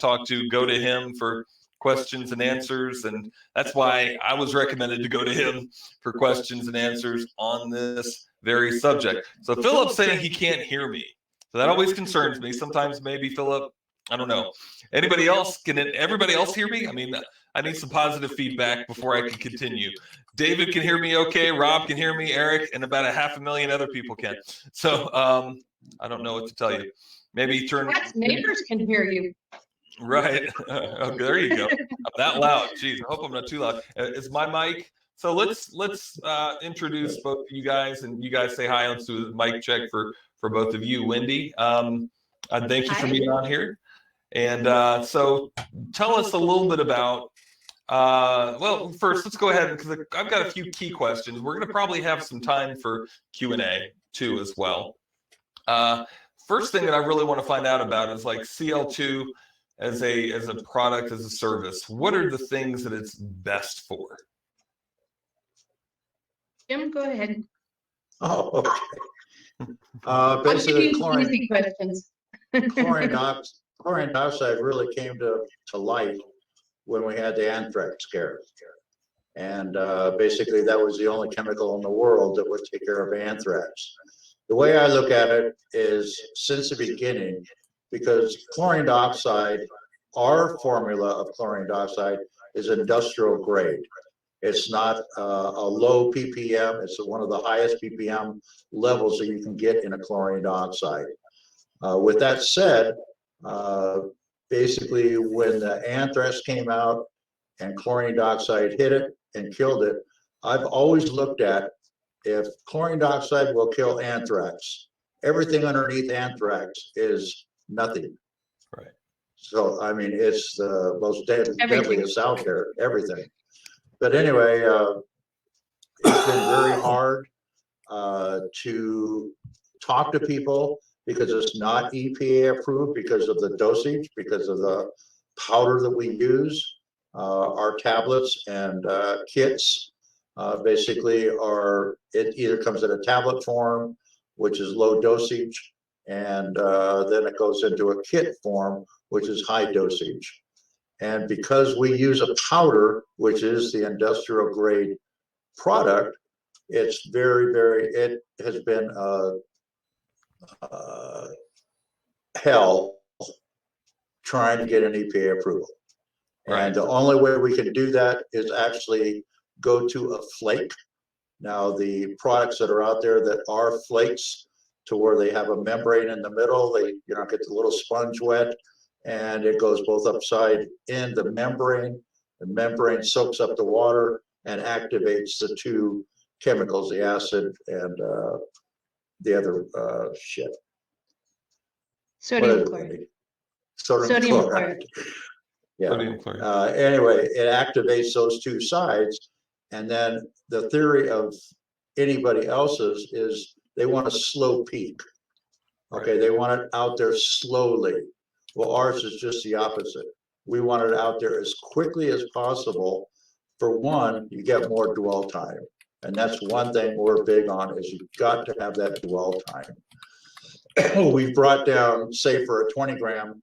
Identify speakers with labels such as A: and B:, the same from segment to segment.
A: talk to go to him for questions and answers, and that's why I was recommended to go to him for questions and answers on this very subject. So Philip's saying he can't hear me, so that always concerns me. Sometimes maybe Philip, I don't know. Anybody else? Can everybody else hear me? I mean, I need some positive feedback before I can continue. David can hear me okay. Rob can hear me. Eric and about 500,000 other people can. So I don't know what to tell you. Maybe turn.
B: Neighbors can hear you.
A: Right. Okay, there you go. I'm that loud. Jeez, I hope I'm not too loud. Is my mic? So let's introduce both of you guys, and you guys say hi. Let's do a mic check for both of you. Wendy, thank you for being on here. And so tell us a little bit about, well, first, let's go ahead, because I've got a few key questions. We're going to probably have some time for Q&A too as well. First thing that I really want to find out about is like CL2 as a product, as a service. What are the things that it's best for?
B: Jim, go ahead.
C: Oh, okay. Basically,
B: easy questions.
C: chlorine dioxide really came to light when we had the anthrax scare. And basically, that was the only chemical in the world that would take care of anthrax. The way I look at it is since the beginning, because chlorine dioxide, our formula of chlorine dioxide is industrial grade. It's not a low ppm. It's one of the highest ppm levels that you can get in a chlorine dioxide. With that said, basically when the anthrax came out and chlorine dioxide hit it and killed it, I've always looked at, if chlorine dioxide will kill anthrax, everything underneath anthrax is nothing.
A: Right. So,
C: I mean, it's the most deadliest out there, everything. But anyway, it's been very hard to talk to people because it's not EPA approved because of the dosage, because of the powder that we use. Our tablets and kits basically are, it either comes in a tablet form, which is low dosage, and then it goes into a kit form, which is high dosage. And because we use a powder, which is the industrial grade product, it's very, it has been hell trying to get an EPA approval. Right. And the only way we can do that is actually go to a flake. Now, the products that are out there that are flakes, to where they have a membrane in the middle, they get the little sponge wet, and it goes both upside in the membrane. The membrane soaks up the water and activates the two chemicals, the acid and the other shit.
B: Sodium chloride.
C: Sodium chloride. Yeah. Anyway, it activates those two sides, and then the theory of anybody else's is they want a slow peak. Okay, right. They want it out there slowly. Well, ours is just the opposite. We want it out there as quickly as possible. For one, you get more dwell time. And that's one thing we're big on, is you've got to have that dwell time. We brought down, say for a 20 gram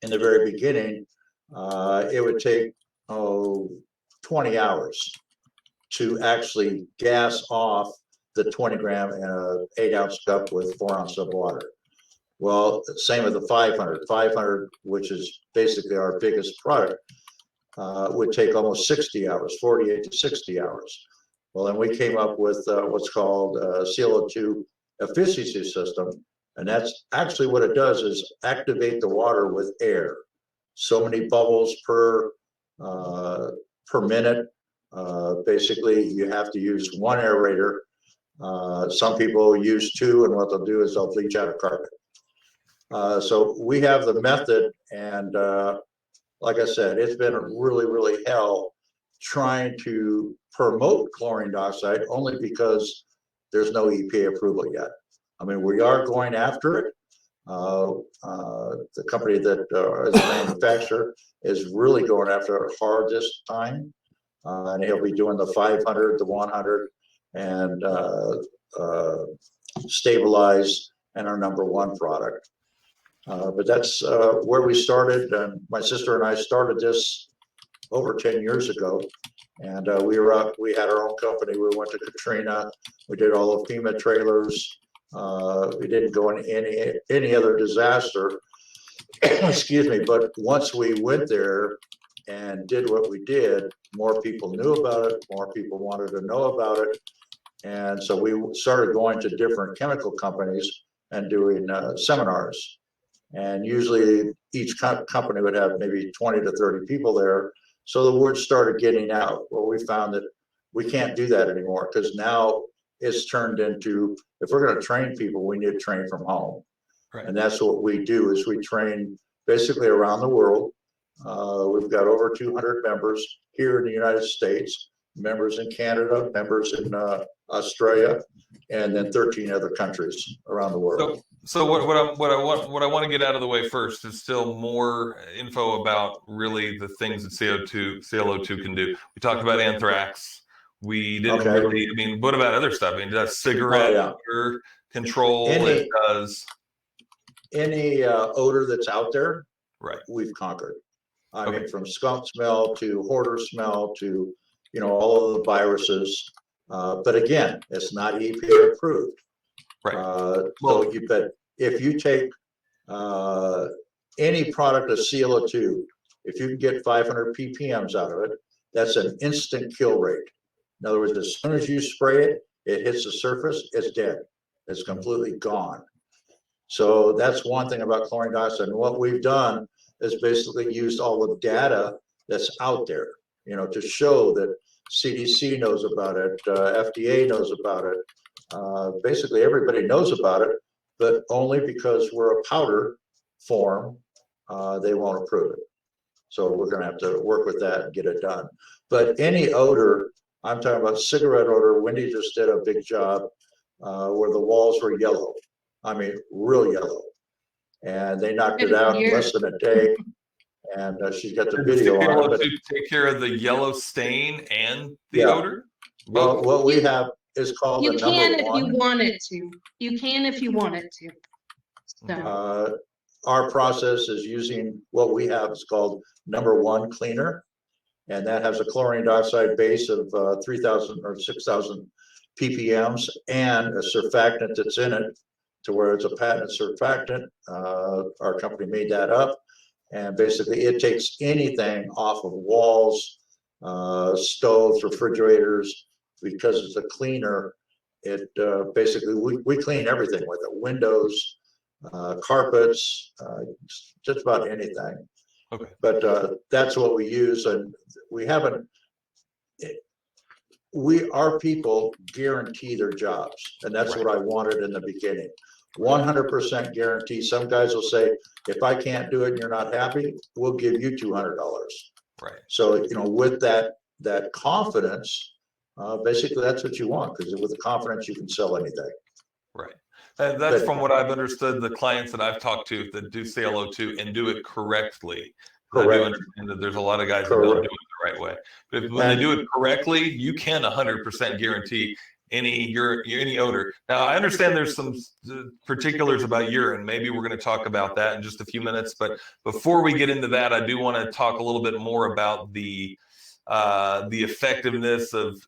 C: in the very beginning, it would take 20 hours to actually gas off the 20 gram in an 8-ounce cup with 4 ounces of water. Well, same with the 500, which is basically our biggest product, would take almost 60 hours, 48 to 60 hours. Well, then we came up with what's called CLO2 efficiency system. And that's actually what it does, is activate the water with air. So many bubbles per minute. Basically, you have to use one aerator. Some people use two, and what they'll do is they'll bleach out a carpet. So we have the method, and like I said, it's been really hell trying to promote chlorine dioxide, only because there's no EPA approval yet. I mean, we are going after it. The company that is a manufacturer is really going after it hard this time, and he'll be doing the 500, the 100, and Stabilize, and our #1 product. But that's where we started. And my sister and I started this over 10 years ago. And we had our own company. We went to Katrina. We did all of FEMA trailers. We didn't go in any other disaster. Excuse me. But once we went there and did what we did, more people knew about it. More people wanted to know about it. And so we started going to different chemical companies and doing seminars. And usually each company would have maybe 20 to 30 people there. So the word started getting out. Well, we found that we can't do that anymore because now it's turned into, if we're going to train people, we need to train from home.
A: Right.
C: And that's what we do is we train basically around the world. We've got over 200 members here in the United States, members in Canada, members in Australia, and then 13 other countries around the world.
A: So what I want to get out of the way first is still more info about really the things that CLO2 can do. We talked about anthrax. We didn't really. I mean, what about other stuff? I mean, does cigarette odor control? It does.
C: Any odor that's out there,
A: right?
C: We've conquered. I mean, from skunk smell to hoarder smell to all of the viruses. But again, it's not EPA approved.
A: Right.
C: But if you take any product of CLO2, if you can get 500 ppms out of it, that's an instant kill rate. In other words, as soon as you spray it, it hits the surface, it's dead. It's completely gone. So that's one thing about chlorine dioxide. And what we've done is basically used all the data that's out there, to show that CDC knows about it, FDA knows about it. Basically, everybody knows about it, but only because we're a powder form, they won't approve it. So we're going to have to work with that and get it done. But any odor, I'm talking about cigarette odor. Wendy just did a big job where the walls were yellow. I mean, real yellow. And they knocked it out in less than a day. And she's got the video on it.
A: To take care of the yellow stain and the odor?
C: Well, what we have is called
B: the number one. You can if you want it to. You can if you want it to. So.
C: Our process is using what we have is called number one cleaner. And that has a chlorine dioxide base of 3,000 or 6,000 ppms and a surfactant that's in it to where it's a patented surfactant. Our company made that up. And basically it takes anything off of walls, stoves, refrigerators, because it's a cleaner. It basically, we clean everything with it, windows, carpets, just about anything.
A: Okay.
C: But that's what we use. And we haven't, our people guarantee their jobs. And that's what I wanted in the beginning. 100% guarantee. Some guys will say, if I can't do it and you're not happy, we'll give you $200.
A: Right.
C: So, with that confidence, basically that's what you want, because with the confidence you can sell anything.
A: Right. And that's from what I've understood, the clients that I've talked to that do CLO2 and do it correctly. Correct. I do understand that there's a lot of guys that don't do it the right way. But when they do it correctly, you can 100% guarantee any odor. Now, I understand there's some particulars about urine. Maybe we're going to talk about that in just a few minutes. But before we get into that, I do want to talk a little bit more about the effectiveness of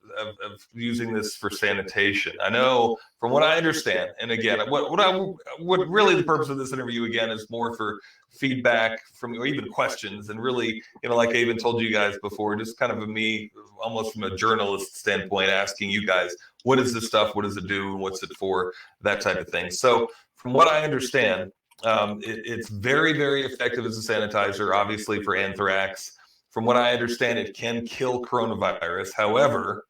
A: using this for sanitation. I know from what I understand, and again, what really the purpose of this interview again is more for feedback from, or even questions, and really, like I even told you guys before, just kind of me, almost from a journalist standpoint, asking you guys, what is this stuff? What does it do? What's it for? That type of thing. So from what I understand, it's very, very effective as a sanitizer, obviously for anthrax. From what I understand, it can kill coronavirus. However,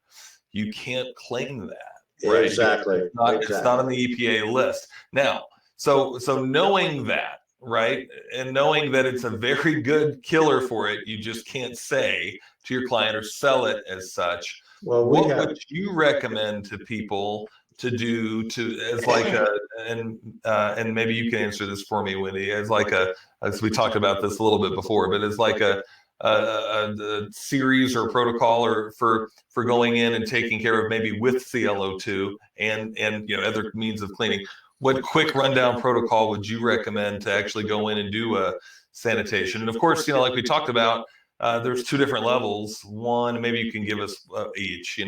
A: you can't claim that. Right?
C: Exactly.
A: It's not on the EPA list. Now, so knowing that, right, and knowing that it's a very good killer for it, you just can't say to your client or sell it as such. Well, what would you recommend to people to do as like a, and maybe you can answer this for me, Wendy, as we talked about this a little bit before, but as like a series or protocol or for going in and taking care of maybe with CLO2 and other means of cleaning. what quick rundown protocol would you recommend to actually go in and do a sanitation? And of course, like we talked about, there's 2 different levels. One, maybe you can give us each,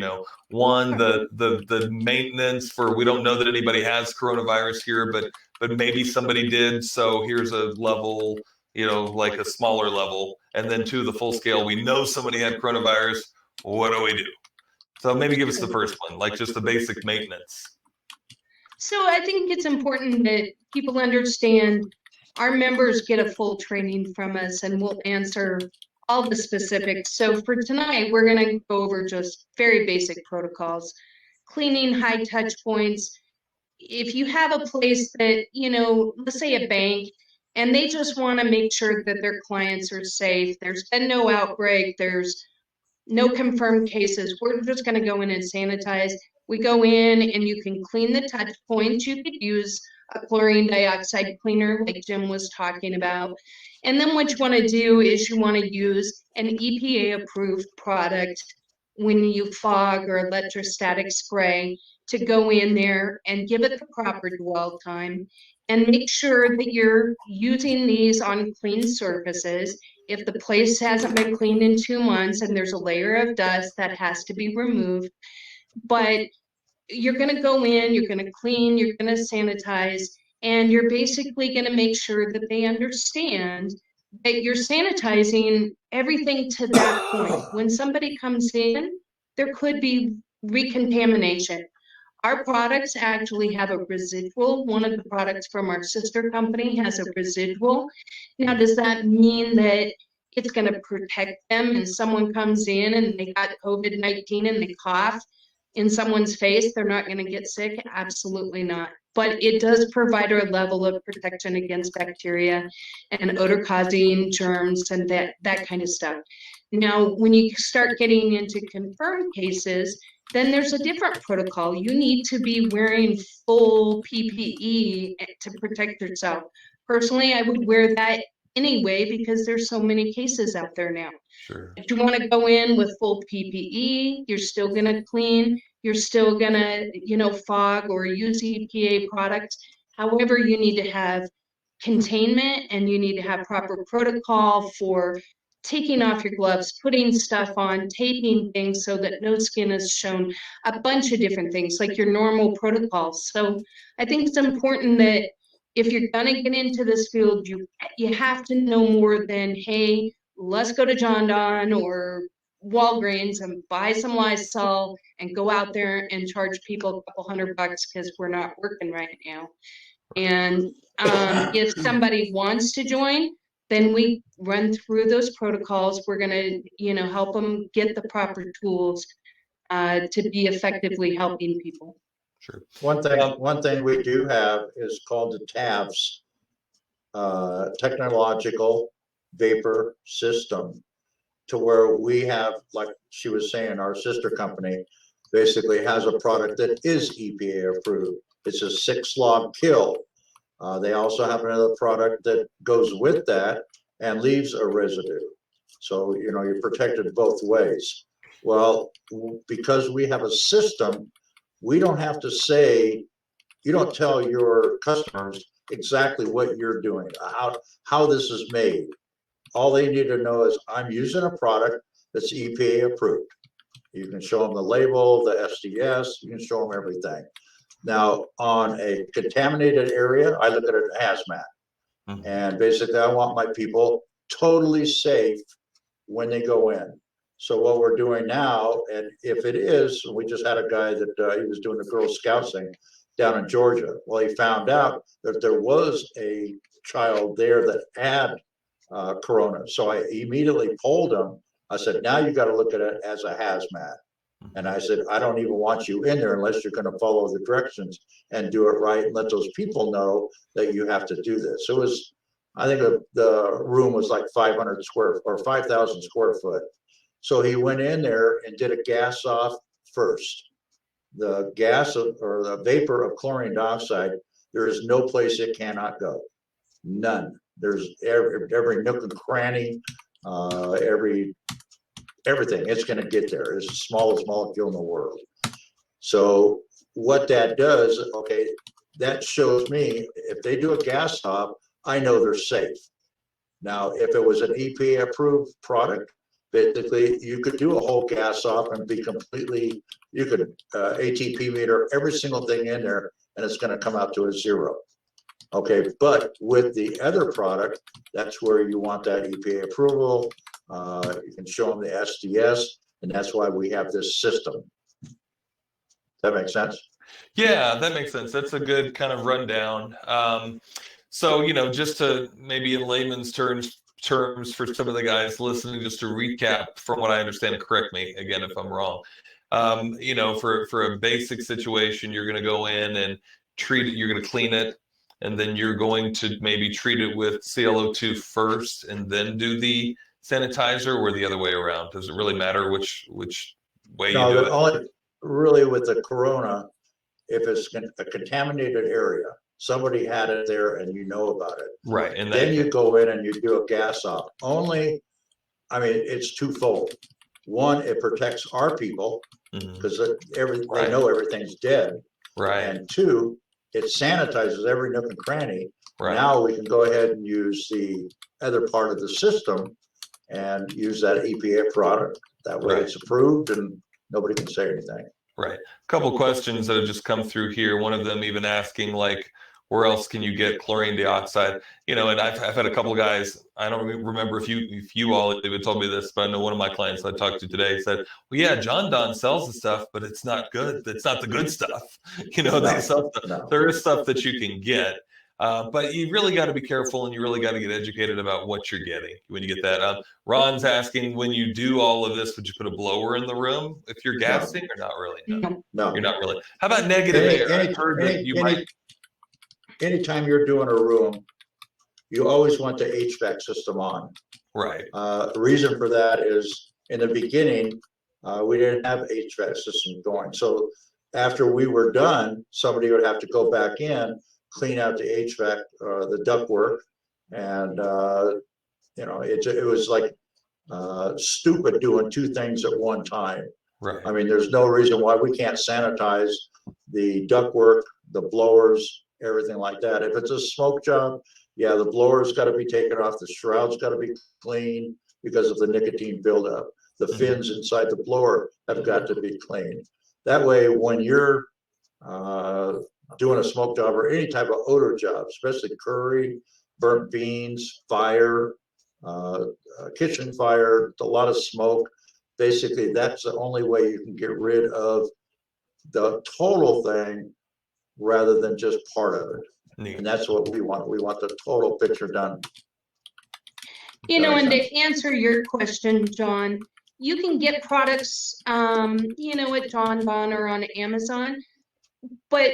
A: one, the maintenance for, we don't know that anybody has coronavirus here, but maybe somebody did. So here's a level, like a smaller level. And then 2, the full scale, we know somebody had coronavirus. What do we do? So maybe give us the first one, like just the basic maintenance.
B: So I think it's important that people understand our members get a full training from us, and we'll answer all the specifics. So for tonight, we're going to go over just very basic protocols, cleaning high touch points. If you have a place that, let's say a bank, and they just want to make sure that their clients are safe, there's been no outbreak, there's no confirmed cases, we're just going to go in and sanitize. We go in and you can clean the touch points. You could use a chlorine dioxide cleaner like Jim was talking about. And then what you want to do is you want to use an EPA approved product when you fog or electrostatic spray to go in there and give it the proper dwell time and make sure that you're using these on clean surfaces. If the place hasn't been cleaned in 2 months and there's a layer of dust, that has to be removed. But you're going to go in, you're going to clean, you're going to sanitize, and you're basically going to make sure that they understand that you're sanitizing everything to that point. When somebody comes in, there could be recontamination. Our products actually have a residual. One of the products from our sister company has a residual. Now, does that mean that it's going to protect them and someone comes in and they got COVID-19 and they cough in someone's face, they're not going to get sick? Absolutely not. But it does provide a level of protection against bacteria and odor-causing germs and that kind of stuff. Now, when you start getting into confirmed cases, then there's a different protocol. You need to be wearing full PPE to protect yourself. Personally, I would wear that anyway because there's so many cases out there now.
A: Sure.
B: If you want to go in with full PPE, you're still going to clean, you're still going to, fog or use EPA products. However, you need to have containment and you need to have proper protocol for taking off your gloves, putting stuff on, taping things so that no skin is shown, a bunch of different things like your normal protocols. So I think it's important that if you're going to get into this field, you have to know more than, hey, let's go to John Don or Walgreens and buy some Lysol and go out there and charge people a couple $100 because we're not working right now. And if somebody wants to join, then we run through those protocols. We're going to, help them get the proper tools to be effectively helping people.
A: Sure.
C: One thing we do have is called the TAVS, technological vapor system, to where we have, like she was saying, our sister company basically has a product that is EPA approved. It's a 6-log kill. They also have another product that goes with that and leaves a residue. So, you're protected both ways. Well, because we have a system, we don't have to say, you don't tell your customers exactly what you're doing, how this is made. All they need to know is I'm using a product that's EPA approved. You can show them the label, the SDS, you can show them everything. Now, on a contaminated area, I look at it as hazmat. Mm-hmm. And basically, I want my people totally safe when they go in. So what we're doing now, and if it is, we just had a guy that he was doing the Girl Scouts thing down in Georgia. Well, he found out that there was a child there that had corona. So I immediately polled him. I said, now you got to look at it as a hazmat. And I said, I don't even want you in there unless you're going to follow the directions and do it right and let those people know that you have to do this. It was, I think the room was like 500 square or 5,000 square foot. So he went in there and did a gas off first. The gas or the vapor of chlorine dioxide, there is no place it cannot go. None. There's every nook and cranny, everything. It's going to get there. It's the smallest molecule in the world. So what that does, okay, that shows me if they do a gas hop, I know they're safe. Now, if it was an EPA approved product, basically you could do a whole gas off and be completely, you could ATP meter every single thing in there and it's going to come out to a 0. Okay, but with the other product, that's where you want that EPA approval. You can show them the SDS, and that's why we have this system. That makes sense?
A: Yeah, that makes sense. That's a good kind of rundown. So, you know, just to maybe in layman's terms for some of the guys listening, just to recap from what I understand, and correct me again if I'm wrong. You know, for a basic situation, you're going to go in and treat it, you're going to clean it, and then you're going to maybe treat it with CLO2 first and then do the sanitizer, or the other way around. Does it really matter which way you do it?
C: Only really with the corona, if it's a contaminated area, somebody had it there and you know about it.
A: Right. And
C: then you go in and you do a gas off. Only, I mean, it's twofold. One, it protects our people because they know everything's dead.
A: Right.
C: And two, it sanitizes every nook and cranny.
A: Right.
C: Now we can go ahead and use the other part of the system and use that EPA product. That way it's approved and nobody can say anything.
A: Right. A couple questions that have just come through here. One of them even asking, like, where else can you get chlorine dioxide? You know, and I've had a couple of guys, I don't remember if you all even told me this, but I know one of my clients I talked to today said, well, yeah, John Don sells the stuff, but it's not good. It's not the good stuff. You know, they sell stuff. There is stuff that you can get. But you really got to be careful, and you really got to get educated about what you're getting when you get that. Ron's asking, when you do all of this, would you put a blower in the room if you're gassing, or not really?
C: No,
A: you're not really. How about negative air? I've heard that you might.
C: Anytime you're doing a room, you always want the HVAC system on.
A: Right.
C: The reason for that is in the beginning, we didn't have HVAC system going. So after we were done, somebody would have to go back in, clean out the HVAC, the ductwork, and you know, it was like stupid doing two things at one time.
A: Right.
C: I mean, there's no reason why we can't sanitize the ductwork, the blowers, everything like that. If it's a smoke job, yeah, the blower's got to be taken off, the shroud's got to be clean because of the nicotine buildup. The fins inside the blower have got to be cleaned. That way, when you're doing a smoke job or any type of odor job, especially curry, burnt beans, fire, kitchen fire, a lot of smoke, basically that's the only way you can get rid of the total thing rather than just part of it.
A: Neat.
C: And that's what we want. We want the total picture done.
B: You know, and to answer your question, John, you can get products, you know, at John Don or on Amazon, but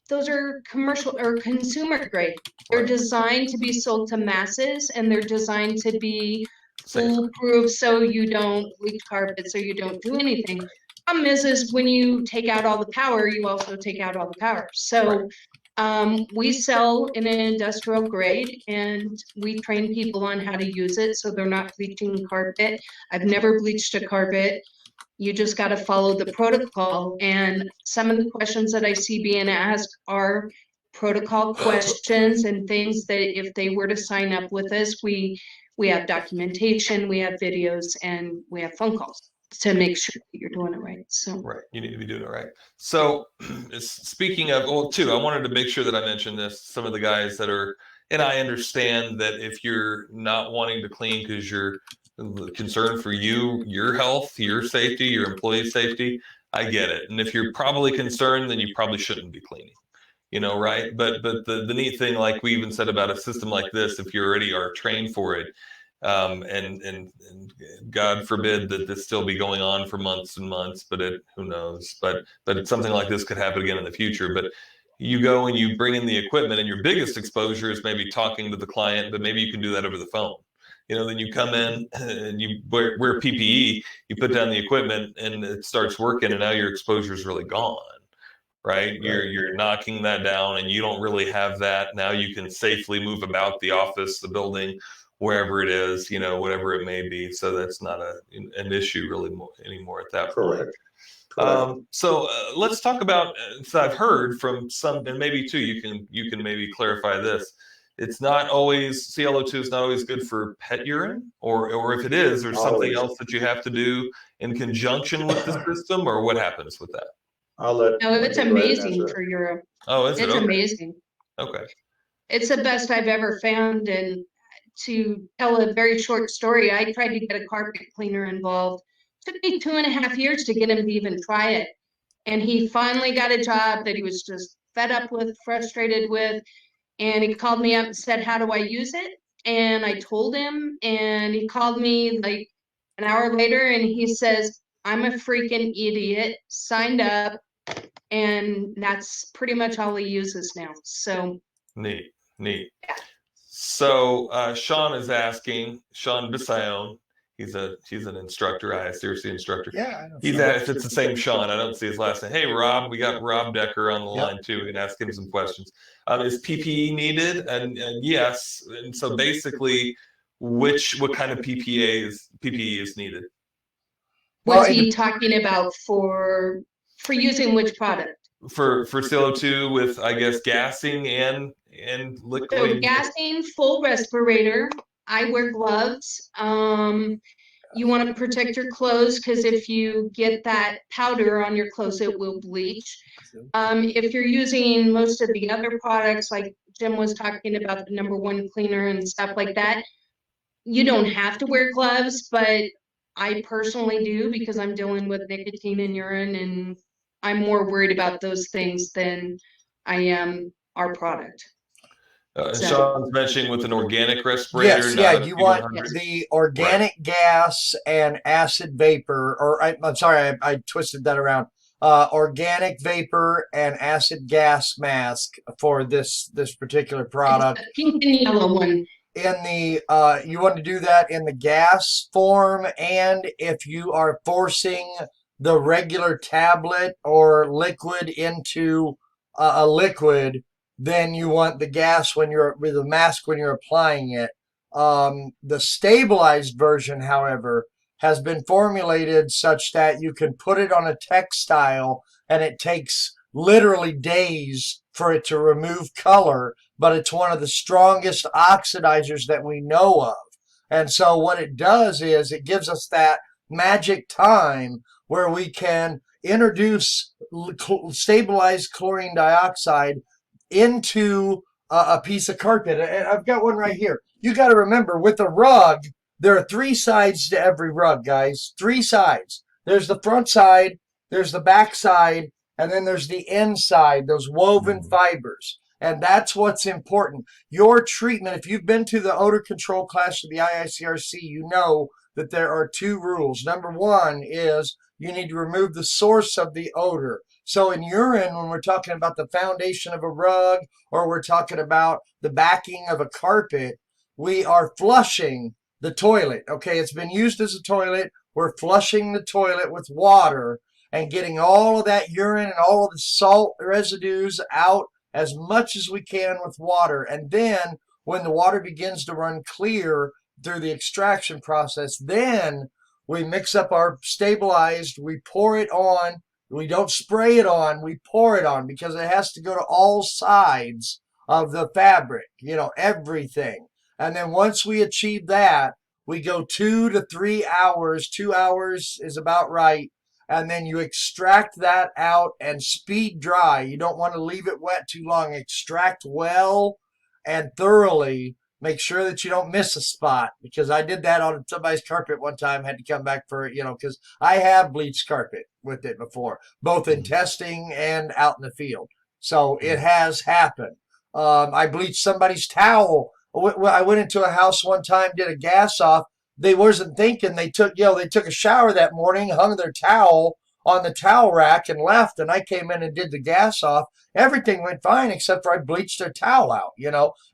B: those are commercial or consumer grade. They're designed to be sold to masses, and they're designed to be foolproof so you don't leak carpets or you don't do anything. Problem is when you take out all the power, you also take out all the power. So we sell in an industrial grade, and we train people on how to use it so they're not bleaching carpet. I've never bleached a carpet. You just got to follow the protocol. And some of the questions that I see being asked are protocol questions and things that if they were to sign up with us, we have documentation, we have videos, and we have phone calls to make sure that you're doing it right. So
A: right, you need to be doing it right. So speaking of, well, too, I wanted to make sure that I mentioned this. Some of the guys that are, and I understand that if you're not wanting to clean because you're concerned for you, your health, your safety, your employee safety, I get it. And if you're probably concerned, then you probably shouldn't be cleaning. You know, right? But the neat thing, like we even said about a system like this, if you already are trained for it, and God forbid that this still be going on for months and months, but who knows? But something like this could happen again in the future. But you go and you bring in the equipment, and your biggest exposure is maybe talking to the client, but maybe you can do that over the phone. You know, then you come in and you wear PPE, you put down the equipment, and it starts working, and now your exposure is really gone. Right? You're knocking that down, and you don't really have that. Now you can safely move about the office, the building, wherever it is, whatever it may be. So that's not an issue really anymore at that point.
C: Correct.
A: So let's talk about. So I've heard from some, and maybe too, you can maybe clarify this. It's not always CLO2 is not always good for pet urine, or if it is, there's something else that you have to do in conjunction with the system, or what happens with that?
B: No, it's amazing for urine.
A: Oh, is it?
B: It's amazing.
A: Okay.
B: It's the best I've ever found. And to tell a very short story, I tried to get a carpet cleaner involved. It took me 2.5 years to get him to even try it. And he finally got a job that he was just fed up with, frustrated with. And he called me up and said, how do I use it? And I told him, and he called me like an hour later and he says, I'm a freaking idiot, signed up. And that's pretty much all he uses now. So
A: neat. Yeah.
B: So
A: Sean is asking, Sean Bissayon, he's an instructor, ISRC instructor.
D: Yeah, I know.
A: He's asked, it's the same Sean. I don't see his last name. Hey, Rob, we got Rob Decker on the line too. We can ask him some questions. Is PPE needed? And yes. And so basically, what kind of PPE is needed?
B: What's he talking about for using which product?
A: For CLO2 with, I guess, gassing and liquid.
B: So gassing, full respirator. I wear gloves. You want to protect your clothes because if you get that powder on your clothes, it will bleach. If you're using most of the other products, like Jim was talking about, the #1 cleaner and stuff like that, you don't have to wear gloves, but I personally do because I'm dealing with nicotine in urine, and I'm more worried about those things than I am our product.
A: Sean's mentioning with an organic respirator.
D: Yes, yeah, you want the organic gas and acid vapor, or I'm sorry, I twisted that around. Organic vapor and acid gas mask for this particular product.
B: It's the pink and yellow one.
D: In the you want to do that in the gas form, and if you are forcing the regular tablet or liquid into a liquid, then you want the gas with the mask when you're applying it. The stabilized version, however, has been formulated such that you can put it on a textile and it takes literally days for it to remove color, but it's one of the strongest oxidizers that we know of. And so what it does is it gives us that magic time where we can introduce stabilized chlorine dioxide into a piece of carpet. And I've got one right here. You got to remember, with a rug, there are 3 sides to every rug, guys. 3 sides. There's the front side, there's the back side, and then there's the inside, those woven fibers. And that's what's important. Your treatment, if you've been to the odor control class of the IICRC, you know that there are 2 rules. Number 1 is you need to remove the source of the odor. So in urine, when we're talking about the foundation of a rug or we're talking about the backing of a carpet, we are flushing the toilet. Okay, it's been used as a toilet. We're flushing the toilet with water and getting all of that urine and all of the salt residues out as much as we can with water. And then when the water begins to run clear through the extraction process, then we mix up our stabilized, we pour it on. We don't spray it on, we pour it on because it has to go to all sides of the fabric, everything. And then once we achieve that, we go 2 to 3 hours. 2 hours is about right. And then you extract that out and speed dry. You don't want to leave it wet too long. Extract well and thoroughly. Make sure that you don't miss a spot, because I did that on somebody's carpet one time, had to come back for it, because I have bleached carpet with it before, both in testing and out in the field. So it has happened. I bleached somebody's towel. I went into a house one time, did a gas off. They wasn't thinking. They took a shower that morning, hung their towel on the towel rack and left. And I came in and did the gas off. Everything went fine except for I bleached their towel out,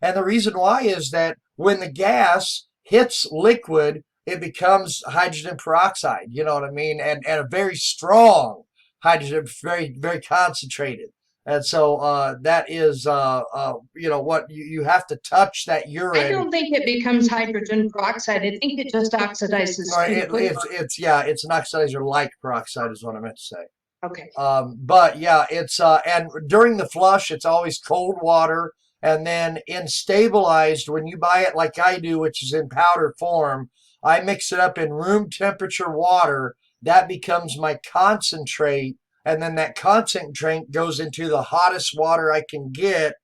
D: And the reason why is that when the gas hits liquid, it becomes hydrogen peroxide, you know what I mean? And a very strong hydrogen, very, very concentrated. And so that is, what you have to touch that urine.
B: I don't think it becomes hydrogen peroxide. I think it just oxidizes.
D: It's an oxidizer like peroxide is what I meant to say.
B: Okay.
D: But yeah, it's and during the flush, it's always cold water, and then in stabilized, when you buy it like I do, which is in powder form, I mix it up in room temperature water. That becomes my concentrate, and then that concentrate goes into the hottest water I can get,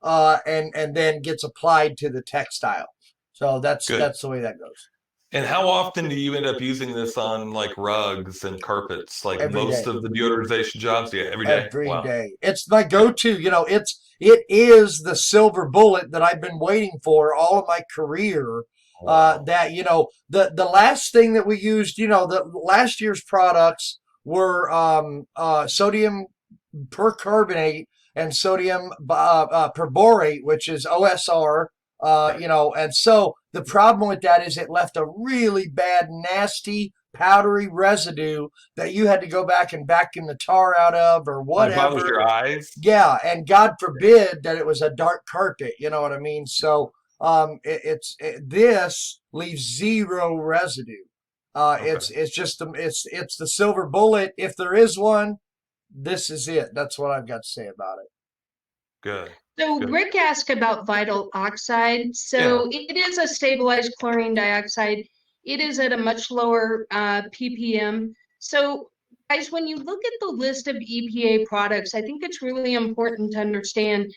D: and then gets applied to the textile. So that's the way that goes.
A: And how often do you end up using this on like rugs and carpets? Like
D: Every
A: most
D: day.
A: of the deodorization jobs? Yeah, every day.
D: Every
A: Wow.
D: day. It's my go-to. It is the silver bullet that I've been waiting for all of my career.
A: Wow.
D: The last thing that we used, the last year's products were sodium percarbonate and sodium perborate, which is OSR. And so the problem with that is it left a really bad, nasty, powdery residue that you had to go back and vacuum the tar out of or whatever.
A: It bothers your eyes.
D: Yeah, and God forbid that it was a dark carpet. You know what I mean? So this leaves zero residue.
A: Okay.
D: It's the silver bullet. If there is one, this is it. That's what I've got to say about it.
A: Good.
B: So
A: Good.
B: Rick asked about vital oxide. So it is a stabilized chlorine dioxide. It is at a much lower ppm. So guys, when you look at the list of EPA products, I think it's really important to understand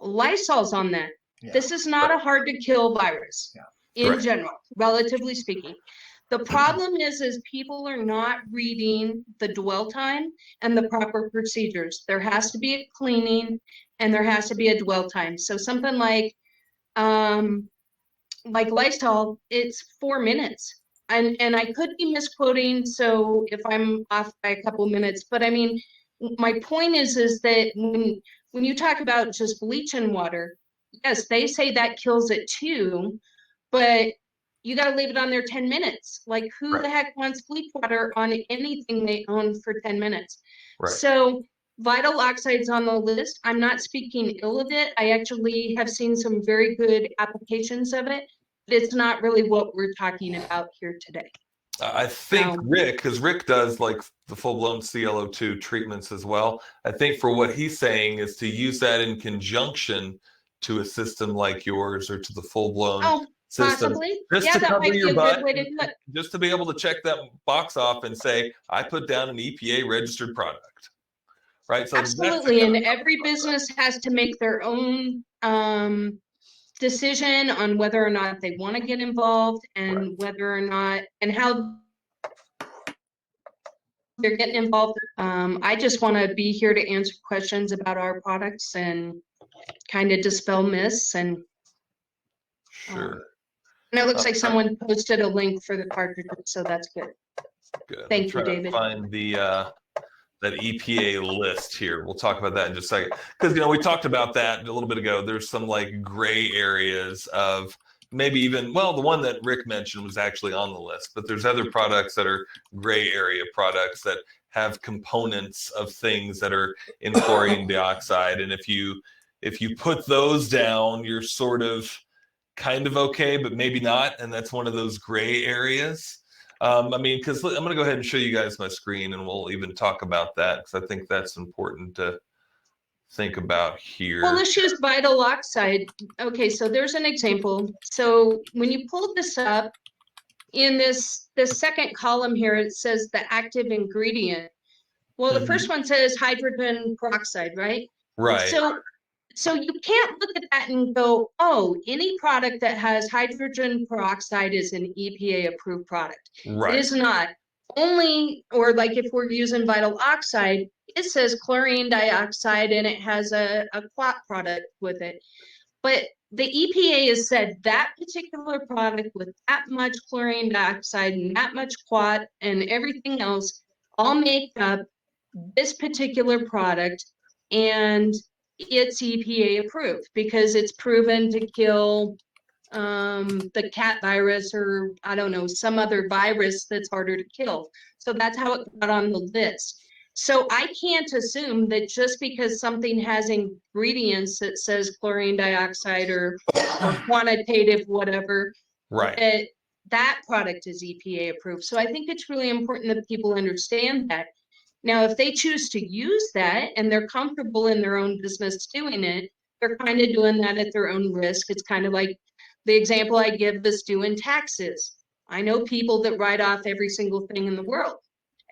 B: Lysol's on that.
D: Yeah.
B: This is not a hard to kill virus in general, relatively speaking. The problem is people are not reading the dwell time and the proper procedures. There has to be a cleaning and there has to be a dwell time. So something like Lysol, it's 4 minutes. And I could be misquoting, so if I'm off by a couple minutes, but I mean, my point is that when you talk about just bleach in water, yes, they say that kills it too, but you got to leave it on there 10 minutes. Like who the heck wants bleach water on anything they own for 10 minutes? Right. So vital oxides on the list. I'm not speaking ill of it. I actually have seen some very good applications of it, but it's not really what we're talking about here today.
A: I think Rick, because Rick does like the full-blown CLO2 treatments as well. I think for what he's saying is to use that in conjunction to a system like yours or to the full-blown system.
B: Possibly.
A: Just to cover your butt, just to be able to check that box off and say, I put down an EPA registered product. Right. So
B: absolutely. And every business has to make their own decision on whether or not they want to get involved and whether or not and how they're getting involved. I just want to be here to answer questions about our products and kind of dispel myths and
A: sure.
B: And it looks like someone posted a link for the cartridge, so that's good.
A: Good.
B: Thank you, David.
A: Find the that EPA list here. We'll talk about that in just a second. Because we talked about that a little bit ago. There's some like gray areas of maybe even the one that Rick mentioned was actually on the list, but there's other products that are gray area products that have components of things that are in chlorine dioxide. And if you put those down, you're sort of kind of okay, but maybe not. And that's one of those gray areas. Because I'm going to go ahead and show you guys my screen and we'll even talk about that because I think that's important to think about here.
B: Well, let's use vital oxide. Okay, so there's an example. So when you pull this up in this second column here, it says the active ingredient. Well, the first one says hydrogen peroxide, right?
A: Right.
B: So you can't look at that and go, oh, any product that has hydrogen peroxide is an EPA approved product. Right. It is not. Only, or like if we're using vital oxide, it says chlorine dioxide and it has a clot product with it. But the EPA has said that particular product with that much chlorine dioxide and that much clot and everything else all make up this particular product, and it's EPA approved because it's proven to kill the cat virus or I don't know, some other virus that's harder to kill. So that's how it got on the list. So I can't assume that just because something has ingredients that says chlorine dioxide or quantitative whatever,
A: Right.
B: that that product is EPA approved. So I think it's really important that people understand that. Now, if they choose to use that and they're comfortable in their own business doing it, they're kind of doing that at their own risk. It's kind of like the example I give is doing taxes. I know people that write off every single thing in the world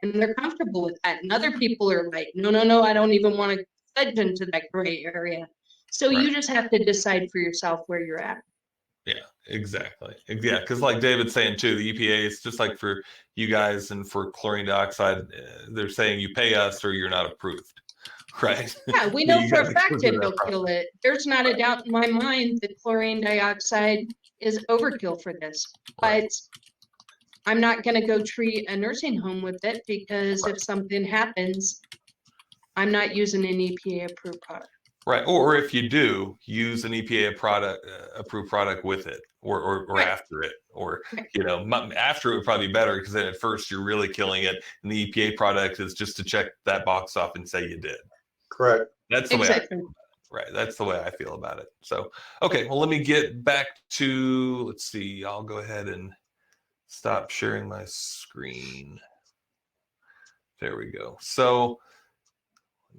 B: and they're comfortable with that. And other people are like, no, no, no, I don't even want to fudge into that gray area. So
A: Right.
B: you just have to decide for yourself where you're at.
A: Yeah, exactly. Yeah, because like David's saying too, the EPA is just like for you guys and for chlorine dioxide, they're saying you pay us or you're not approved, right?
B: Yeah, we know for a fact it'll kill it. There's not a doubt in my mind that chlorine dioxide is overkill for this. But I'm not going to go treat a nursing home with it because if something happens, I'm not using an EPA approved product.
A: Right. Or if you do, use an EPA product, approved product with it or
B: Right.
A: after it. Or, you know, after it would probably be better because then at first you're really killing it. And the EPA product is just to check that box off and say you did.
C: Correct.
A: That's the
B: Exactly.
A: way right. That's the way I feel about it. So, okay. Well, let me get back to, let's see. I'll go ahead and stop sharing my screen. There we go. So,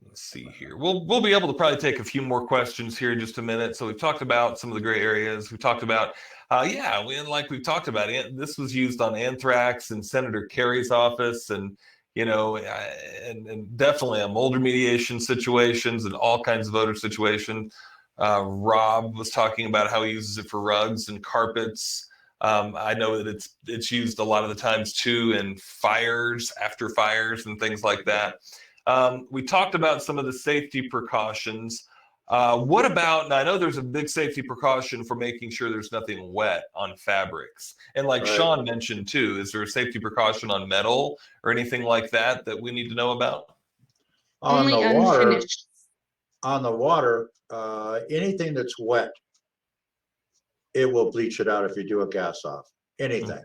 A: let's see here. We'll be able to probably take a few more questions here in just a minute. So we've talked about some of the gray areas. We talked about, like we've talked about, this was used on anthrax in Senator Kerry's office, and you know, and definitely on mold remediation situations and all kinds of odor situations. Rob was talking about how he uses it for rugs and carpets. I know that it's used a lot of the times too in fires, after fires, and things like that. We talked about some of the safety precautions. What about, and I know there's a big safety precaution for making sure there's nothing wet on fabrics. And like Sean mentioned too, is there a safety precaution on metal or anything like that that we need to know about?
C: On
B: Only
C: the water,
B: unfinished.
C: anything that's wet, it will bleach it out if you do a gas off. Anything.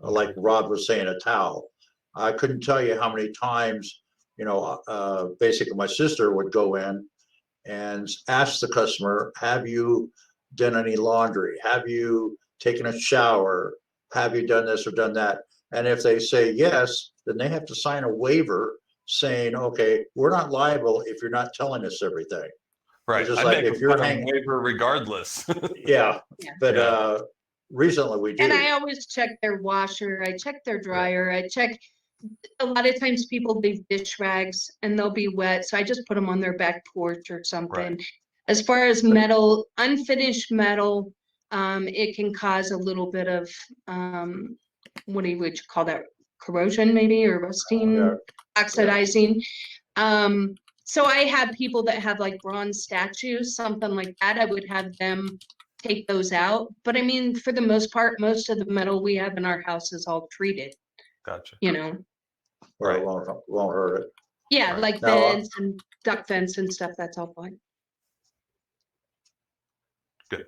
C: Like Rod was saying, a towel. I couldn't tell you how many times, you know, basically my sister would go in and ask the customer, have you done any laundry? Have you taken a shower? Have you done this or done that? And if they say yes, then they have to sign a waiver saying, okay, we're not liable if you're not telling us everything.
A: Right.
C: It's just
A: I
C: like
A: make
C: if you're
A: a
C: hanging
A: waiver regardless.
C: yeah. But recently we do.
B: And I always check their washer, I check their dryer, I check, a lot of times people leave dish rags and they'll be wet, so I just put them on their back porch or something.
A: Right.
B: As far as metal, unfinished metal, it can cause a little bit of, what do you call that? Corrosion maybe, or rusting, oxidizing. So I have people that have like bronze statues, something like that. I would have them take those out. But I mean, for the most part, most of the metal we have in our house is all treated.
A: Gotcha.
B: You know.
C: Or it won't hurt it.
B: Yeah, like vents and duct vents and stuff. That's all fine.
A: Good.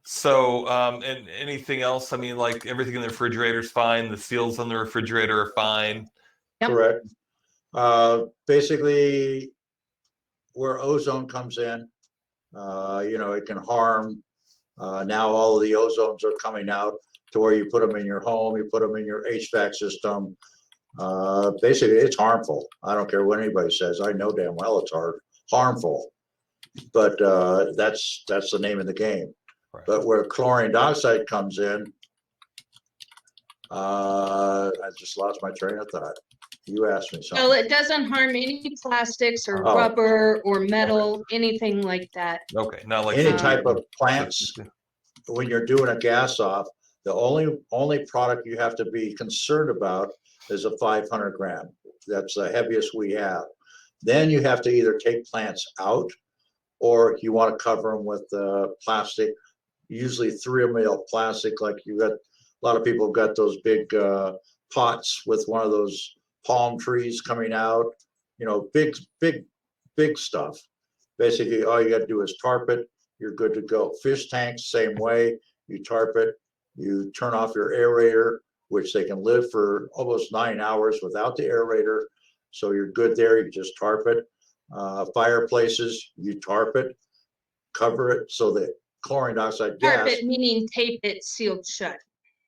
A: So, and anything else? I mean, like everything in the refrigerator is fine. The seals on the refrigerator are fine.
B: Yep.
C: Correct. Basically, where ozone comes in, you know, it can harm. Now all of the ozones are coming out to where you put them in your home, you put them in your HVAC system. Basically, it's harmful. I don't care what anybody says. I know damn well it's harmful. But that's the name of the game. Right. But where chlorine dioxide comes in, I just lost my train of thought. You asked me something.
B: Well, it doesn't harm any plastics or rubber or metal, anything like that.
A: Okay, not like
C: any type of plants. When you're doing a gas off, the only product you have to be concerned about is a 500 gram. That's the heaviest we have. Then you have to either take plants out, or you want to cover them with plastic, usually 3 mil plastic. Like you got a lot of people got those big pots with one of those palm trees coming out, you know, big stuff. Basically, all you got to do is tarp it. You're good to go. Fish tanks, same way. You tarp it. You turn off your aerator, which they can live for almost 9 hours without the aerator. So you're good there. You just tarp it. Fireplaces, you tarp it, cover it so that chlorine dioxide gas.
B: Tarp it, meaning tape it sealed shut,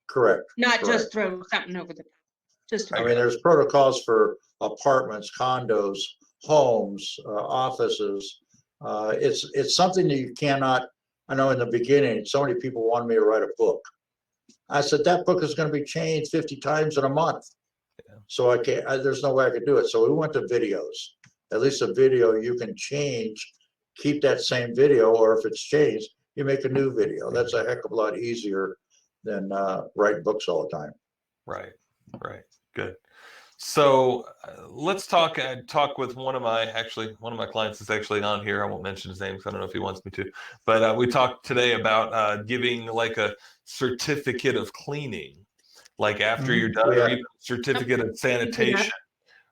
C: Correct.
B: not
C: correct.
B: just throw something over the top. Just
C: I mean, there's protocols for apartments, condos, homes, offices. It's something that you cannot. I know in the beginning, so many people wanted me to write a book. I said that book is going to be changed 50 times in a month, so I can't. There's no way I could do it. So we went to videos. At least a video you can change, keep that same video, or if it's changed, you make a new video. That's a heck of a lot easier than writing books all the time.
A: Right. Good. So let's talk with one of my clients is actually on here. I won't mention his name because I don't know if he wants me to, but we talked today about giving like a certificate of cleaning, like after you're done, or even certificate of sanitation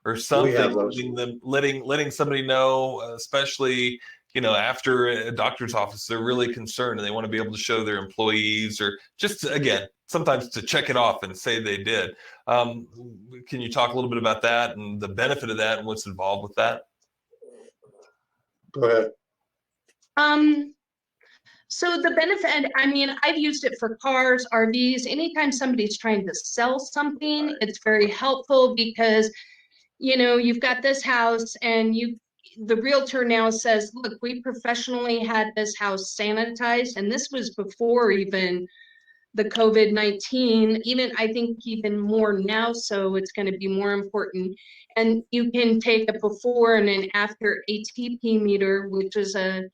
A: or something, letting somebody know, especially, after a doctor's office, they're really concerned and they want to be able to show their employees, or just, again, sometimes to check it off and say they did. Can you talk a little bit about that and the benefit of that and what's involved with that?
C: Go ahead.
B: So the benefit, I mean, I've used it for cars, RVs. Anytime somebody's trying to sell something, it's very helpful because, you've got this house and the realtor now says, look, we professionally had this house sanitized. And this was before even the COVID-19, I think even more now. So it's going to be more important. And you can take a before and an after ATP meter, which is a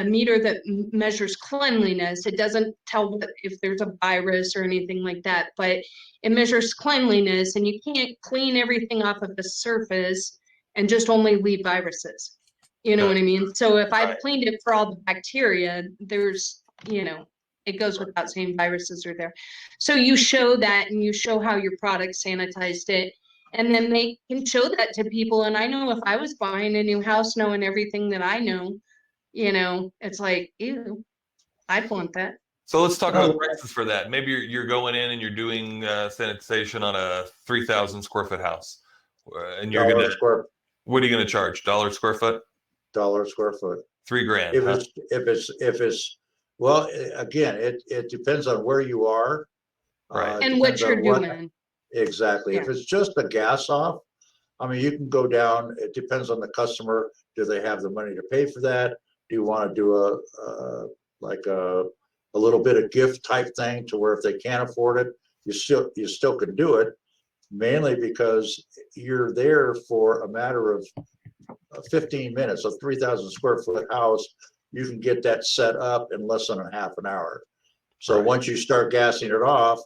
B: meter that measures cleanliness. It doesn't tell if there's a virus or anything like that, but it measures cleanliness, and you can't clean everything off of the surface and just only leave viruses. You know what I mean? So if I've cleaned it for all the bacteria, there's, it goes without saying viruses are there. So you show that and you show how your product sanitized it. And then they can show that to people. And I know if I was buying a new house, knowing everything that I know, it's like, ew, I'd want that.
A: So let's talk about prices for that. Maybe you're going in and you're doing sanitization on a 3,000 square foot house, and you're gonna. What are you gonna charge? $1 square foot?
C: $1 square foot.
A: $3,000.
C: If it's well, again, it depends on where you are,
B: right? And what you're doing.
C: Exactly. Yeah. If it's just a gas off, I mean, you can go down. It depends on the customer. Do they have the money to pay for that? Do you want to do a little bit of gift type thing to where if they can't afford it, you still can do it, mainly because you're there for a matter of 15 minutes. A 3,000 square foot house, you can get that set up in less than a half an hour. So once you start gassing it off,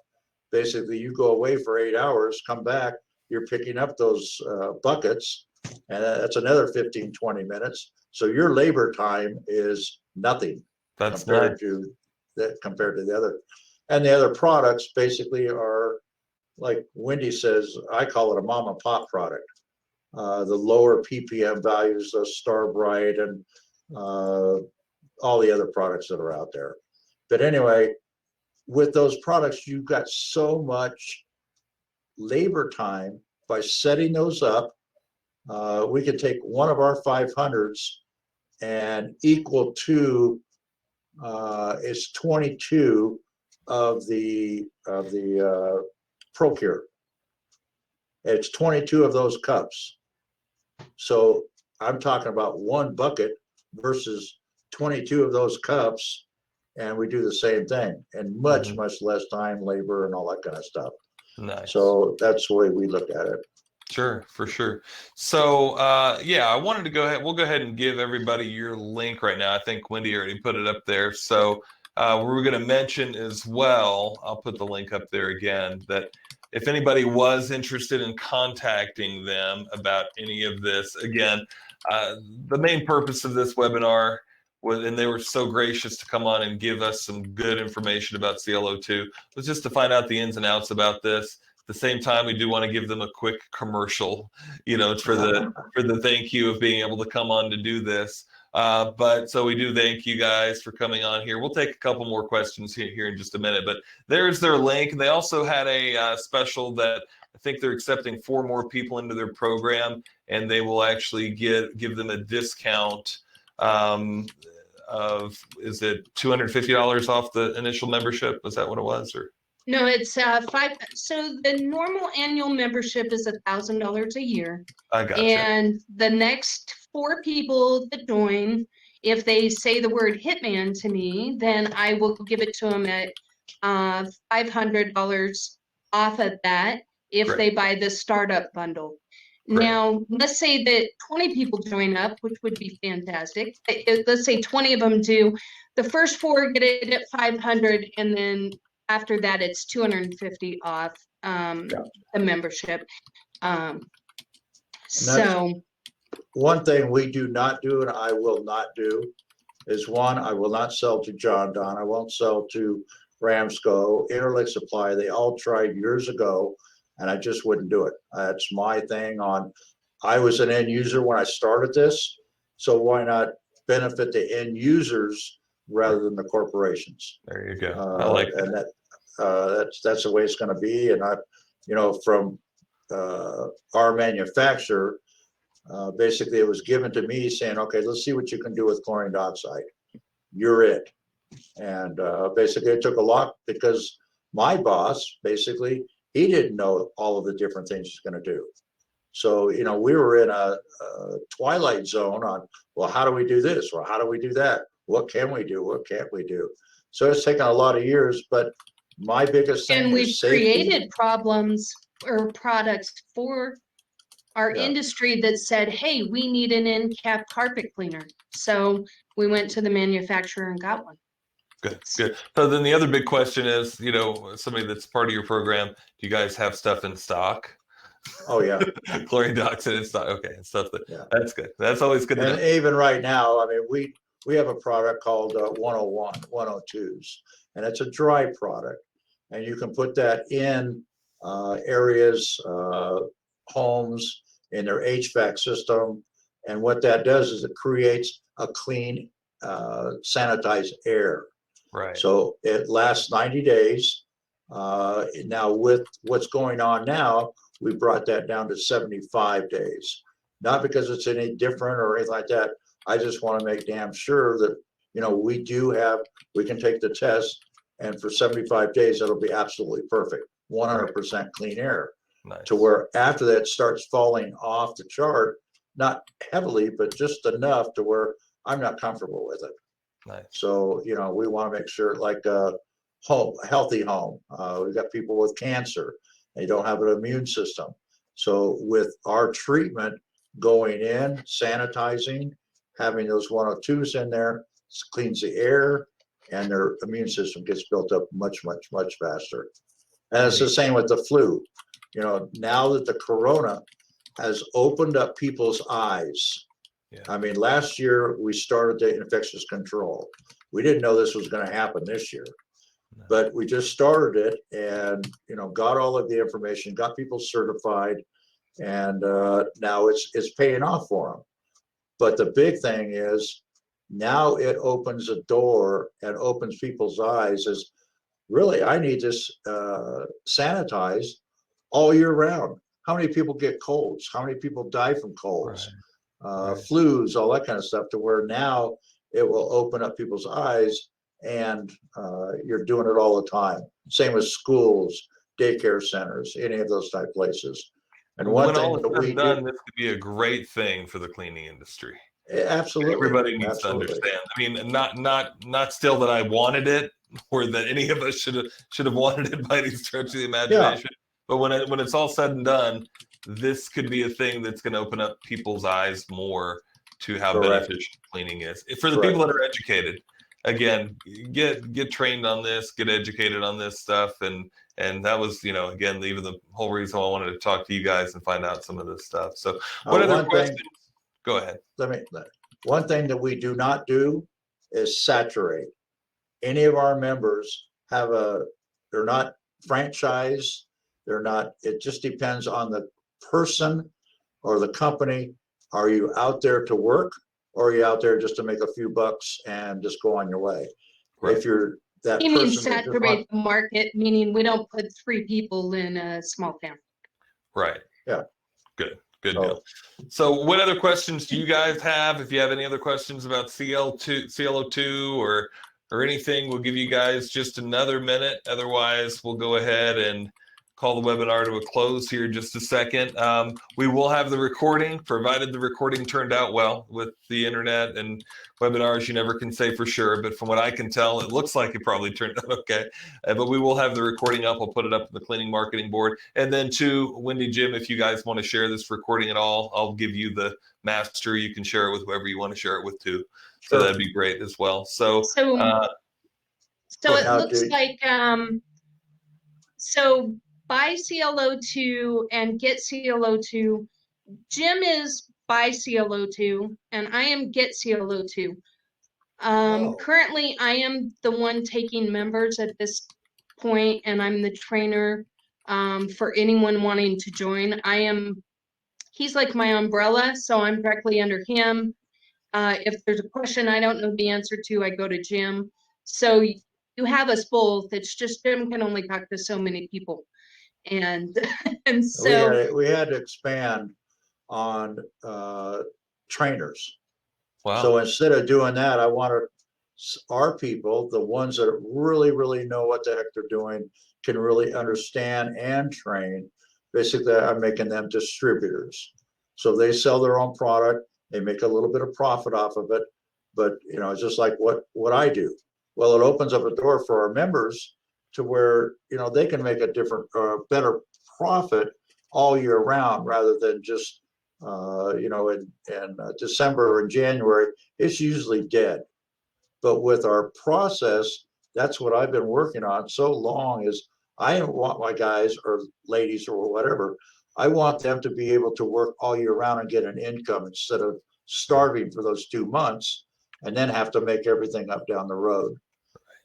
C: basically you go away for 8 hours, come back, you're picking up those buckets, and that's another 15, 20 minutes. So your labor time is nothing compared to the other. And the other products basically are, like Wendy says, I call it a mom and pop product. The lower ppm values, the Star Bright, and all the other products that are out there. But anyway, with those products, you've got so much labor time by setting those up. We could take one of our 500s and equal to is 22 of the Procure. It's 22 of those cups. So I'm talking about one bucket versus 22 of those cups, and we do the same thing, and much less time, labor, and all that kind of stuff.
A: Nice.
C: So that's the way we look at it.
A: Sure, for sure. So, I wanted to go ahead. We'll go ahead and give everybody your link right now. I think Wendy already put it up there. So, we're going to mention as well, I'll put the link up there again, that if anybody was interested in contacting them about any of this, again, the main purpose of this webinar was, and they were so gracious to come on and give us some good information about CLO2, was just to find out the ins and outs about this. At the same time, we do want to give them a quick commercial, it's for the thank you of being able to come on to do this. But so we do thank you guys for coming on here. We'll take a couple more questions here in just a minute, but there's their link. They also had a special that I think they're accepting 4 more people into their program, and they will actually give them a discount of, is it $250 off the initial membership? Was that what it was? Or
B: No, it's five. So the normal annual membership is $1,000 a year.
A: I gotcha.
B: And the next 4 people that join, if they say the word Hitman to me, then I will give it to them at $500 off of that if
A: Great.
B: they buy the startup bundle.
A: Great.
B: Now, let's say that 20 people join up, which would be fantastic. Let's say 20 of them do. The first 4 get it at 500, and then after that, it's 250 off the membership. So
C: one thing we do not do, and I will not do, is one, I will not sell to John Don. I won't sell to Ramsco, Interlake Supply. They all tried years ago, and I just wouldn't do it. That's my thing on, I was an end user when I started this, so why not benefit the end users rather than the corporations?
A: There you go. I like that.
C: And that's the way it's going to be. And I, from our manufacturer, basically it was given to me saying, okay, let's see what you can do with chlorine dioxide. You're it. And basically it took a lot because my boss, basically, he didn't know all of the different things he's going to do. So, we were in a twilight zone on, well, how do we do this? Well, how do we do that? What can we do? What can't we do? So it's taken a lot of years, but my biggest thing
B: and we've
C: is safety.
B: created problems or products for our industry that said, hey, we need an end cap carpet cleaner. So we went to the manufacturer and got one.
A: Good. So then the other big question is, somebody that's part of your program, do you guys have stuff in stock?
C: Oh yeah.
A: Chlorine dioxide in stock. Okay. Stuff that's good. That's always good.
C: And even right now, I mean, we have a product called 101, 102s, and it's a dry product. And you can put that in areas, homes, in their HVAC system. And what that does is it creates a clean, sanitized air.
A: Right.
C: So it lasts 90 days. Now with what's going on now, we brought that down to 75 days. Not because it's any different or anything like that. I just want to make damn sure that, we can take the test, and for 75 days, it'll be absolutely perfect. 100% clean air.
A: Nice.
C: To where after that starts falling off the chart, not heavily, but just enough to where I'm not comfortable with it.
A: Nice.
C: So, we want to make sure, like a healthy home. We've got people with cancer. They don't have an immune system. So with our treatment going in, sanitizing, having those 102s in there, cleans the air, and their immune system gets built up much, much, much faster. And it's the same with the flu. Now that the corona has opened up people's eyes.
A: Yeah.
C: I mean, last year we started the infectious control. We didn't know this was going to happen this year. No. But we just started it and, got all of the information, got people certified, and now it's paying off for them. But the big thing is now it opens a door and opens people's eyes as, really, I need this sanitized all year round. How many people get colds? How many people die from colds? Right. Flus, all that kind of stuff, to where now it will open up people's eyes, and you're doing it all the time. Same with schools, daycare centers, any of those type places. And one thing that we do,
A: this could be a great thing for the cleaning industry.
C: Absolutely.
A: Everybody needs to understand. I mean, not still that I wanted it, or that any of us should have wanted it by any stretch of the imagination. Yeah. But when it's all said and done, this could be a thing that's going to open up people's eyes more to how beneficial cleaning is. For the people that are educated, again, get trained on this, get educated on this stuff, and that was, again, even the whole reason why I wanted to talk to you guys and find out some of this stuff. So, what other questions? Go ahead.
C: One thing that we do not do is saturate. Any of our members they're not franchise. They're not, it just depends on the person or the company. Are you out there to work, or are you out there just to make a few bucks and just go on your way? Right. If you're that
B: you mean saturate the market, meaning we don't put 3 people in a small town.
A: Right.
C: Yeah.
A: Good. Good
C: Oh.
A: deal. So what other questions do you guys have? If you have any other questions about CLO2 or anything, we'll give you guys just another minute. Otherwise, we'll go ahead and call the webinar to a close here in just a second. We will have the recording, provided the recording turned out well. With the internet and webinars, you never can say for sure, but from what I can tell, it looks like it probably turned out okay. But we will have the recording up. I'll put it up in the cleaning marketing board. And then to Wendy, Jim, if you guys want to share this recording at all, I'll give you the master. You can share it with whoever you want to share it with too. So that'd be great as well. So
B: it looks like so buy CLO2 and get CLO2. Jim is buy CLO2 and I am get CLO2. Currently I am the one taking members at this point, and I'm the trainer for anyone wanting to join. He's like my umbrella, so I'm directly under him. If there's a question I don't know the answer to, I go to Jim. So you have us both. It's just Jim can only talk to so many people. And so
C: we had to expand on trainers.
A: wow.
C: So instead of doing that, I wanted our people, the ones that really, really know what the heck they're doing, can really understand and train. Basically, I'm making them distributors. So they sell their own product, they make a little bit of profit off of it. But you know, it's just like what I do. Well, it opens up a door for our members to where, you know, they can make a different, better profit all year round, rather than just you know, in December or in January, it's usually dead. But with our process, that's what I've been working on so long, is I don't want my guys or ladies or whatever, I want them to be able to work all year round and get an income instead of starving for those 2 months and then have to make everything up down the road.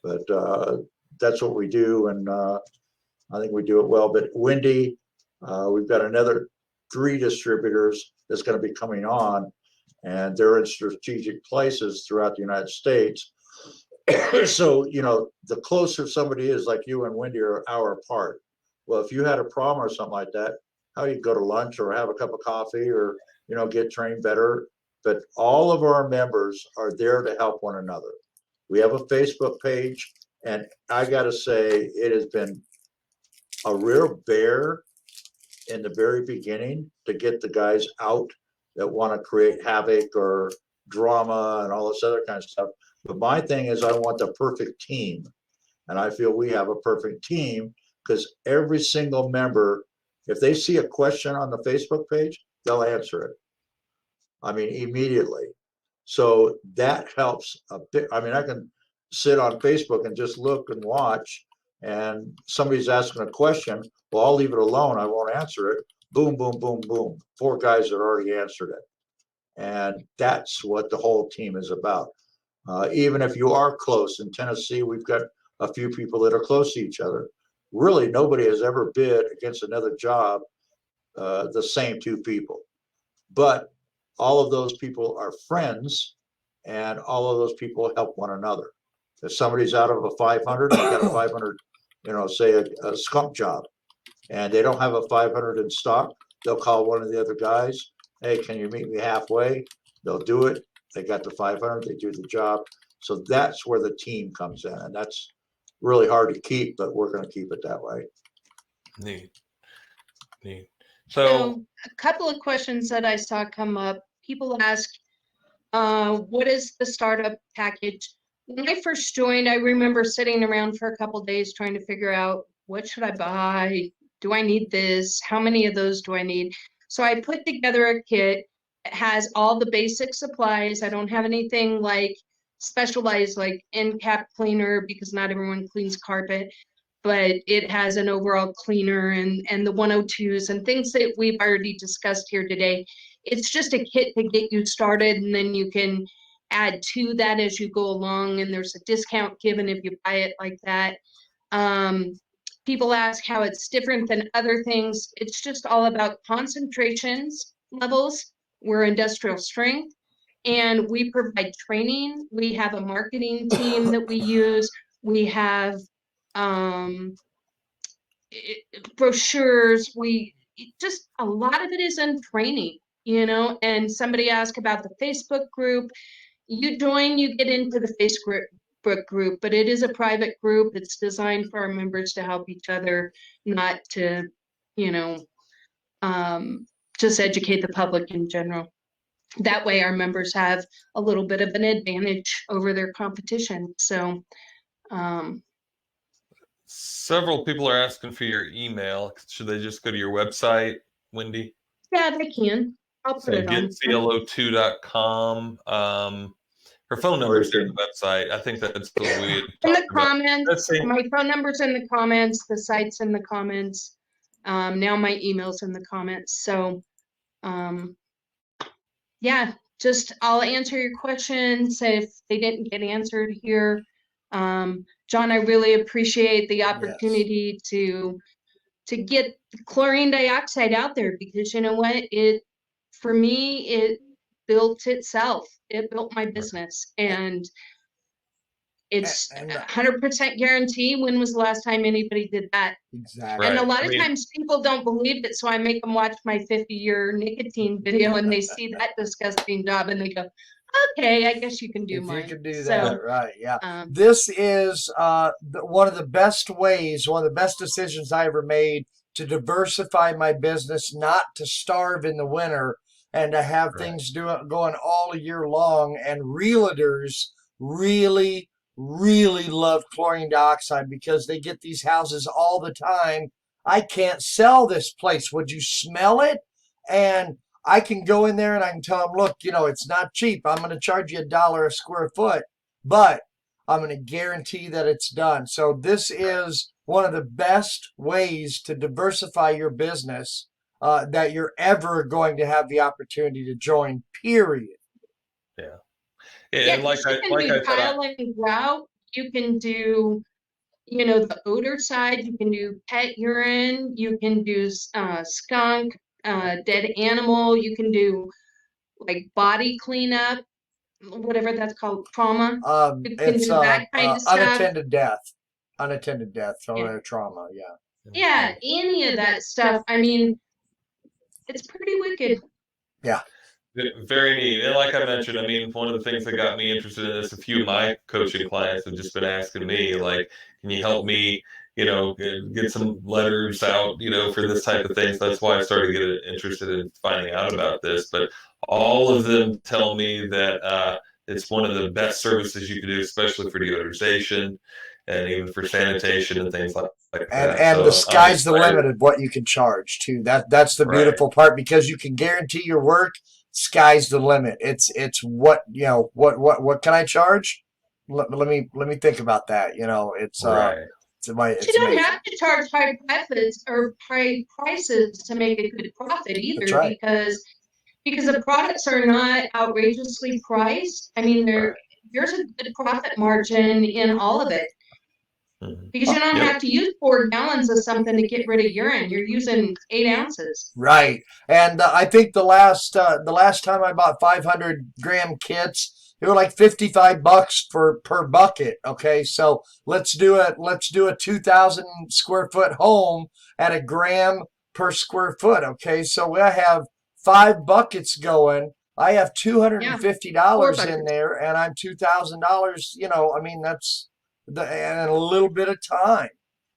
C: But that's what we do, and I think we do it well. But Wendy, we've got another 3 distributors that's going to be coming on, and they're in strategic places throughout the United States. So, you know, the closer somebody is, like you and Wendy are an hour apart. Well, if you had a problem or something like that, how do you go to lunch or have a cup of coffee or, you know, get trained better? But all of our members are there to help one another. We have a Facebook page, and I got to say, it has been a real bear in the very beginning to get the guys out that want to create havoc or drama and all this other kind of stuff. But my thing is, I want the perfect team. And I feel we have a perfect team, because every single member, if they see a question on the Facebook page, they'll answer it. I mean, immediately. So that helps a bit. I mean, I can sit on Facebook and just look and watch, and somebody's asking a question. Well, I'll leave it alone. I won't answer it. Boom, boom, boom, boom. 4 guys that already answered it. And that's what the whole team is about. Even if you are close in Tennessee, we've got a few people that are close to each other. Really, nobody has ever bid against another job, the same 2 people. But all of those people are friends, and all of those people help one another. If somebody's out of a 500, they've got a 500, you know, say a skunk job, and they don't have a 500 in stock, they'll call one of the other guys. Hey, can you meet me halfway? They'll do it. They got the 500, they do the job. So that's where the team comes in, and that's really hard to keep, but we're going to keep it that way.
A: Neat.
B: So a couple of questions that I saw come up. People ask, what is the startup package? When I first joined, I remember sitting around for a couple of days trying to figure out, what should I buy? Do I need this? How many of those do I need? So I put together a kit. It has all the basic supplies. I don't have anything like specialized like end cap cleaner, because not everyone cleans carpet, but it has an overall cleaner and the 102s and things that we've already discussed here today. It's just a kit to get you started, and then you can add to that as you go along, and there's a discount given if you buy it like that. People ask how it's different than other things. It's just all about concentrations levels. We're industrial strength, and we provide training. We have a marketing team that we use. We have brochures. just a lot of it is in training, you know. And somebody asked about the Facebook group. You join, you get into the Facebook group, but it is a private group. It's designed for our members to help each other, not to, you know, just educate the public in general. That way our members have a little bit of an advantage over their competition. So,
A: Several people are asking for your email. Should they just go to your website, Wendy?
B: yeah, they can. I'll put
A: So
B: it on.
A: getclo2.com. Her phone number's there on the website. I think that's what we had
B: In the
A: talked about.
B: comments, my phone number's in the comments, the site's in the comments. Now my email's in the comments. So, yeah, just I'll answer your questions if they didn't get answered here. John, I really appreciate the opportunity to get chlorine dioxide out there, because you know what, for me it built itself. It built my business, and it's 100% guarantee. When was the last time anybody did that?
D: Exactly.
B: And a lot of times people don't believe it, so I make them watch my 50-year nicotine video, and they see that disgusting job, and they go, okay, I guess you can do mine.
D: You can do
B: So,
D: that, right? Yeah. This is one of the best ways, one of the best decisions I ever made to diversify my business, not to starve in the winter, and to have things going all year long. And realtors really love chlorine dioxide because they get these houses all the time. I can't sell this place. Would you smell it? And I can go in there and I can tell them, look, you know, it's not cheap. I'm going to charge you $1 a square foot, but I'm going to guarantee that it's done. So this is one of the best ways to diversify your business that you're ever going to have the opportunity to join, period.
A: Yeah.
B: Yeah, you can do tile and grout. You can do, you know, the odor side. You can do pet urine. You can do skunk, dead animal. You can do like body cleanup, whatever that's called, trauma. You can
D: It's
B: do that kind of stuff.
D: unattended death, trauma. Yeah.
B: Yeah, any of that stuff. I mean, it's pretty wicked.
D: Yeah.
A: Very neat. And like I mentioned, I mean, one of the things that got me interested in this, a few of my coaching clients have just been asking me, like, can you help me, you know, get some letters out, you know, for this type of thing. So that's why I started getting interested in finding out about this. But all of them tell me that it's one of the best services you can do, especially for deodorization and even for sanitation and things like that.
D: And
A: so
D: the sky's the limit of what you can charge too. That's the beautiful part, because you can guarantee your work. Sky's the limit. It's what, you know, what can I charge? Let me think about that. You know, it's
B: you don't have to charge high profits or high prices to make a good profit either, because the products are not outrageously priced. I mean, there's a good profit margin in all of it. Because you don't have to use 4 gallons of something to get rid of urine. You're using 8 ounces.
D: Right. And I think the last time I bought 500-gram kits, they were like $55 per bucket. Okay, so let's do a 2,000 square foot home at a gram per square foot. Okay, so I have 5 buckets going. I have $250 in there, and I'm $2,000. You know, I mean, that's and a little bit of time.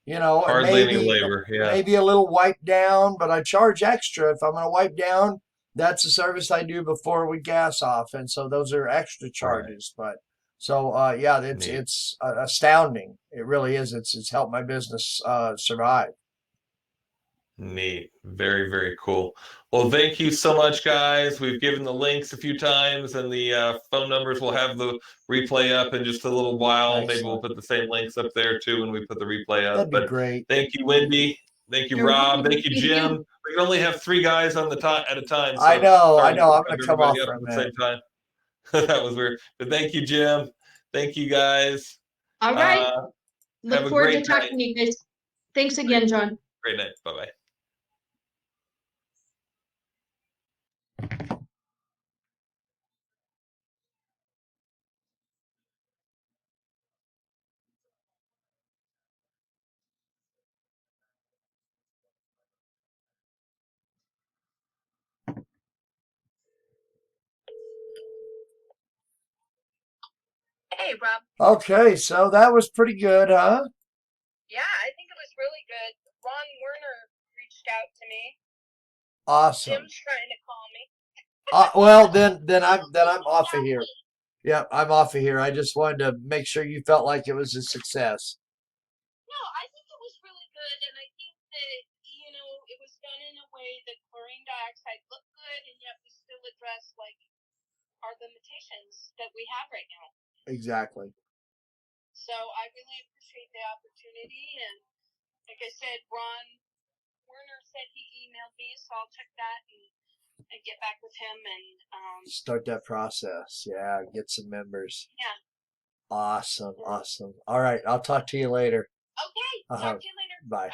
D: You know,
A: hardly any labor,
D: maybe a little wipe down, but I charge extra if I'm going to wipe down. That's a service I do before we gas off, and so those are extra charges. But so yeah, it's astounding. It really is. It's helped my business survive.
A: Neat. Very, very cool. Well, thank you so much, guys. We've given the links a few times, and the phone numbers. We'll have the replay up in just a little while.
D: Excellent.
A: Maybe we'll put the same links up there too when we put the replay up.
D: That'd be great.
A: Thank you, Wendy. Thank you, Rob. Thank you, Jim. We can only have 3 guys on the at a time. So
D: I know. I'm going to come off
A: up
D: for a
A: at the
D: minute.
A: same time. That was weird. But thank you, Jim. Thank you, guys.
B: All right. Look forward to talking to you guys. Thanks again, John.
A: Great night. Bye-bye.
E: Hey, Rob.
D: Okay, so that was pretty good, huh?
E: Yeah, I think it was really good. Ron Werner reached out to me.
D: Awesome.
E: Jim's trying to call me.
D: Well, then I'm off of here. Yeah, I'm off of here. I just wanted to make sure you felt like it was a success.
E: No, I think it was really good, and I think that, it was done in a way that chlorine dioxide looked good, and yet we still address, like, our limitations that we have right now.
D: Exactly.
E: So I really appreciate the opportunity, and like I said, Ron Werner said he emailed me, so I'll check that and get back with him and
D: Start that process. Yeah, get some members.
E: yeah.
D: Awesome. All right, I'll talk to you later.
E: Okay, talk to you later.
D: Bye.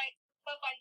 E: Bye bye.